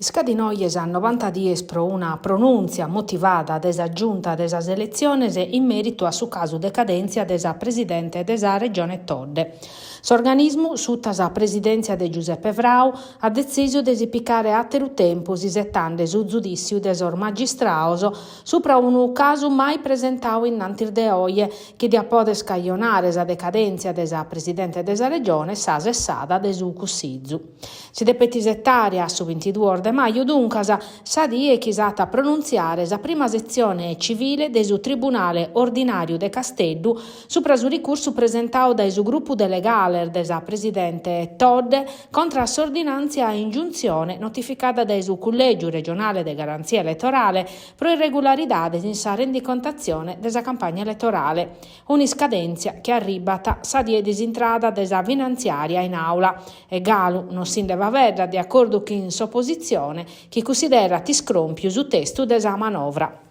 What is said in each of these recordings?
Scadinoies a 90 dies pro una pronunzia motivata desa giunta desa elecciones in merito a su caso decadenza desa presidente desa regione Todde. S'organismo, sutta sa presidenza de Giuseppe Vrau, ha deciso de piccare atteru tempus isettande su giudiziu desor magistraoso supra un caso mai presentau innantir de oie che di appode scaglionare sa decadenza desa presidente desa regione sa sessada de su cussizzu. Si depetisettaria su 22 de maio duncasa sa die chisata a pronunziare sa prima sezione civile de su tribunale ordinario de Casteddu supra su ricurso presentau dai su gruppo delegale de sa presidente Todde contra s'ordinanzia a ingiunzione notificata dai su collegio regionale de garanzia elettorale pro irregolaridades in sa rendicontazione de sa campagna elettorale, un'iscadenzia che arribata sa die disintrada de sa finanziaria in aula e Galu non si deve verra di accordo che in sopposizione chi considera ti scrompiu su testo de sa manovra.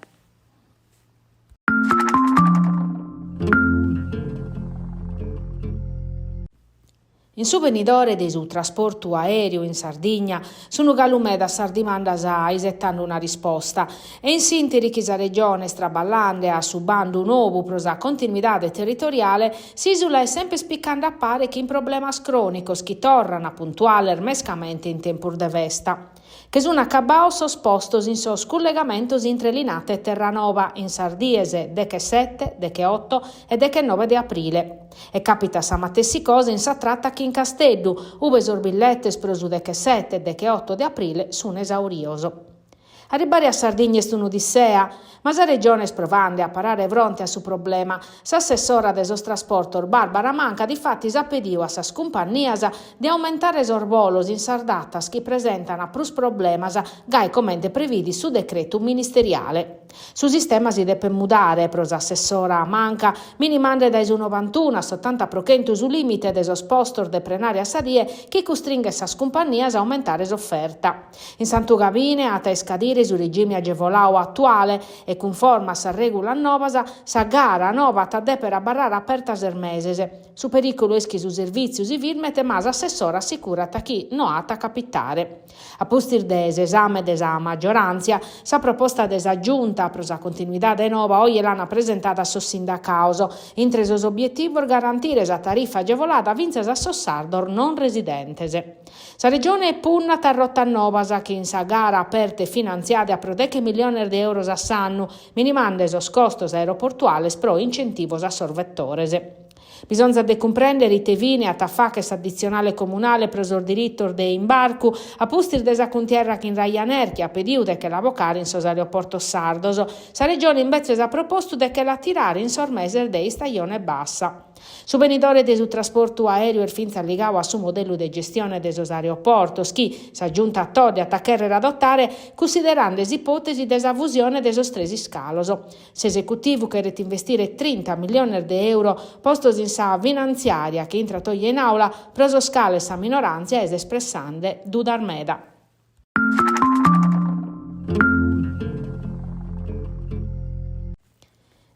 In su venidore de su trasporto aereo in Sardigna, sono galumeda sardimanda sa isettando una risposta e in sintesi chi sa regione straballande a su bando nuovo pro sa continuità territoriale, s'isula è sempre spiccando a pare che in problemas cronicos chi torrano puntuale ermescamente in tempur de vesta. Che sono accabao sospostos in sos collegamentos intre Linate e Terranova in Sardiese deche 7, deche 8 e deche 9 di aprile. E capita sa matessi cosa in sa tratta che in Casteddu, uve sorbillettes pro su deche 7 e deche 8 di aprile sono esaurioso. Arribare a Sardegna è un'odissea, ma sa regione sprovande a parare fronte a su problema. S'assessora de sos trasportor Barbara Manca difatti s'appediu a sas compagnias di aumentare sorbolos in sardatas che presentano plus problemas gai commente previdi su decreto ministeriale. Su sistema si deve mudare, pro s'assessora Manca, minimande dai su 91 a 70% su limite de sos postor de prenare a sadie che costringe sas compagnias a aumentare s'offerta. In Sant'Ugavine a scadire su regime agevolao attuale e conforma sa regola novasa sa gara nova tadde per barrare aperta ser mesese. Su pericolo eschi su servizio si firmete ma assessora assicurata chi no ata capitare. A postir des esame desa maggioranza sa proposta desa giunta pro sa continuità de nova oggi l'hanno presentata a sos sindacauso intre sos obiettivo garantire sa tariffa agevolata vinces a sos sardor non residentese. Sa regione punna tarrotta novasa che in sa gara aperte finanziate a pro 10 milioni di euro a s'anno, minimando sos costos aeroportuales pro incentivos a sorvettorese. Bisogna de comprendere i tevine a tafaches addizionale comunale prosor diritto de imbarco a postir desa contierra che in Ryanair che ha pediuto che l'avocare in sos aeroporto sardoso. Sa regione invece ha proposto de che la tirare in sormeser de stagione bassa. Su venidore de su trasporto aereo er finza ligao a su modello de gestione de sos aeroportos chi sa giunta a Todde a taccherre adottare considerando es ipotesi desa fusione de sos tresi scaloso. S'esecutivo che rete investire 30 milioni di euro postos in sa finanziaria che intra toglie in aula proso scale sa minoranza es espressande Dudarmeda.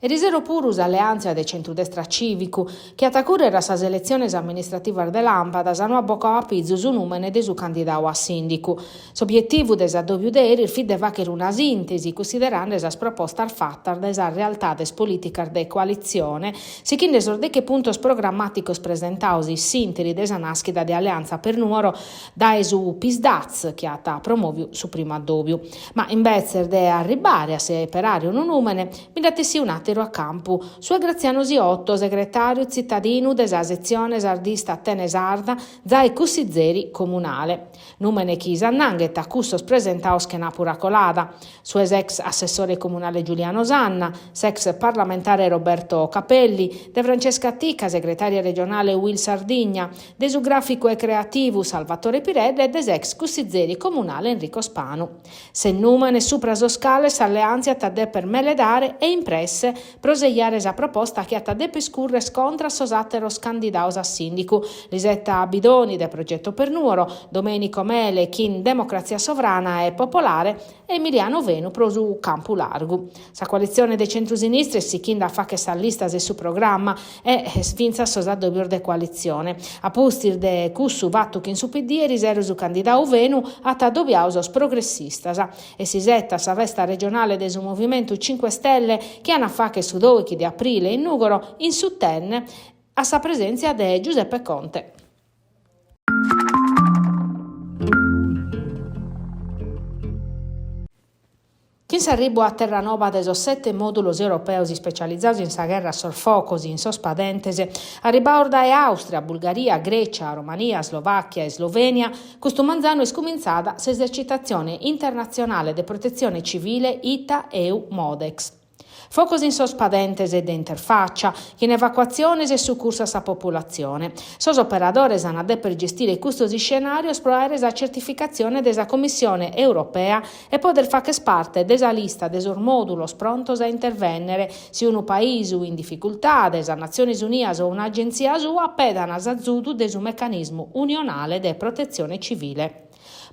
E risero purus alleanza de centrodestra civicu, che attacurera sas elezioni amministrative de Lampada hanno abboccò a pizzu su numene de su candidato a sindicu. S'obiettivo des addobiu de il fit deva che una sintesi, considerando esas proposta fatta desa realtà des politicas de coalizione, sicché desor de che puntos programmaticos presentausi sinteri desa naschida de alleanza per numero da esu pisdaz, che ata promoviu su primo addobiu. Ma invece de arribare a separare un numene, mi datesi un attimo a campo. Su Graziano Siotto, segretario cittadino desa sezione sardista Tenesarda, zai cussizeri comunale. Numene chisa nangheta cussos presentaos che napura colada. Su ex assessore comunale Giuliano Sanna, sex parlamentare Roberto Capelli, de Francesca Ticca, segretaria regionale Will Sardigna, de su grafico e creativo Salvatore Pirelli e des ex cussizeri comunale Enrico Spanu. Se numene supra soscale s'alleanza tadde per meledare e impresse proseiare esa proposta che atta depe scurre scontra sosateros candidaus a sindicu, Lisetta Bidoni de Progetto per Nuoro, Domenico Mele Chin Democrazia Sovrana e Popolare e Emiliano Venu prosu Campu Largu. Sa coalizione dei centrosinistre si chinda fa che sa lista su programma e sfinza sosa dobior de coalizione. A pustir de cussu vattu che in su PD e riservu su candidau Venu atta dobiausos progressistas e si setta sa vesta regionale del su Movimento 5 Stelle che hanno fa che su 2 di aprile in Nugoro in suttenne a sa presenza de Giuseppe Conte. Chi s'arribo a Terranova de 7 modulos europeos specializzati in sa guerra sorfocos in sospadentese, arribaur da Austria, Bulgaria, Grecia, Romania, Slovacchia e Slovenia, questo manzano è scominciata s'esercitazione internazionale de protezione civile ITA-EU Modex. Focus in sospadentes e de interfaccia, che in evacuazione e succursa sa popolazione. Sos operadores hanno per gestire questo scenario proare la certificazione della Commissione europea e poter fare che parte della lista desor modulos prontos a intervenire se un paese in difficoltà, desa Nazioni Unite o un'agenzia sua pedana zazzudu de un meccanismo unionale de protezione civile.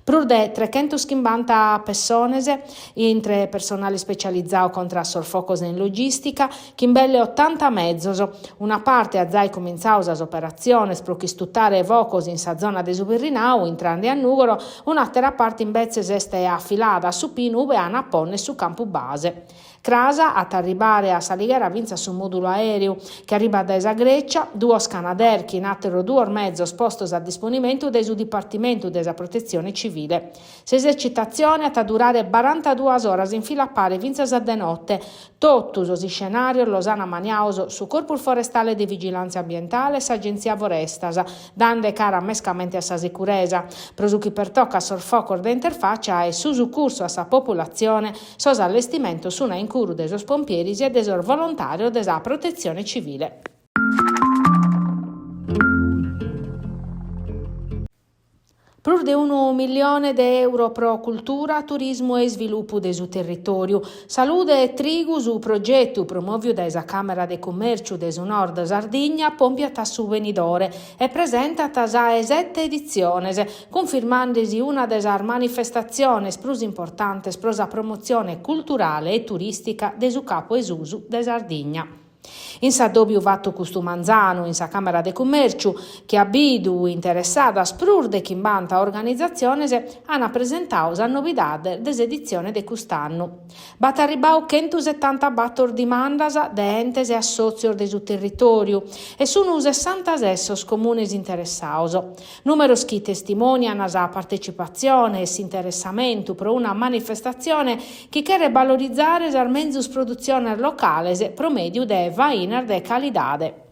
Prur de 350 persone, entre personale specializzato contro sorfocos in logistica, che in belle 80 mezzos, una parte a zai cominciaus as operazioni pro chistuttare vocos in sa zona de Subirrinau, entrando a Nugoro, un'altra parte invece este affilata su Pinu e a ponne su campo base. Crasa ad arrivare a Saligera vinza su modulo aereo che arriva da esa Grecia, 2 Canadair che nattero 2 mezzo postos a disponimento del Dipartimento della Protezione Civile. S'esercitazione a durare 42 ore in fila a pare vinza de notte, tottus osi scenario Losana Maniauso su Corpo Forestale di Vigilanza Ambientale e Agenzia Forestas, dande cara mescamente a sa sicurezza, prosuchi per tocca sorfocor de interfaccia e su curso a sa popolazione sos allestimento su una incuru desos pompieris e desor volontario desa protezione civile. Prur de 1 milione di euro pro cultura, turismo e sviluppo del suo territorio. Salude e trigu su progetto promovio da esa Camera de Commercio del Nord Sardigna pompiata su venidore e presentata a 7 edizioni, confermandosi una delle manifestazioni più importanti per la promozione culturale e turistica del suo capo esusu de Sardigna. In sa dobiu vatto custu manzano in sa Camera de Commerciu che abidu interessata sprur de chimbanta organizzazione hanno presentato la novidade des edizione de quest'anno. Bat arribau 170 battor di mandas de entes e assozior de su territorio e sono 66 comunes interessaus. Numeros chi testimoniano la partecipazione e s'interessamento pro una manifestazione che chiede valorizzare armenzus produzione locale promedio de vainer de calidade.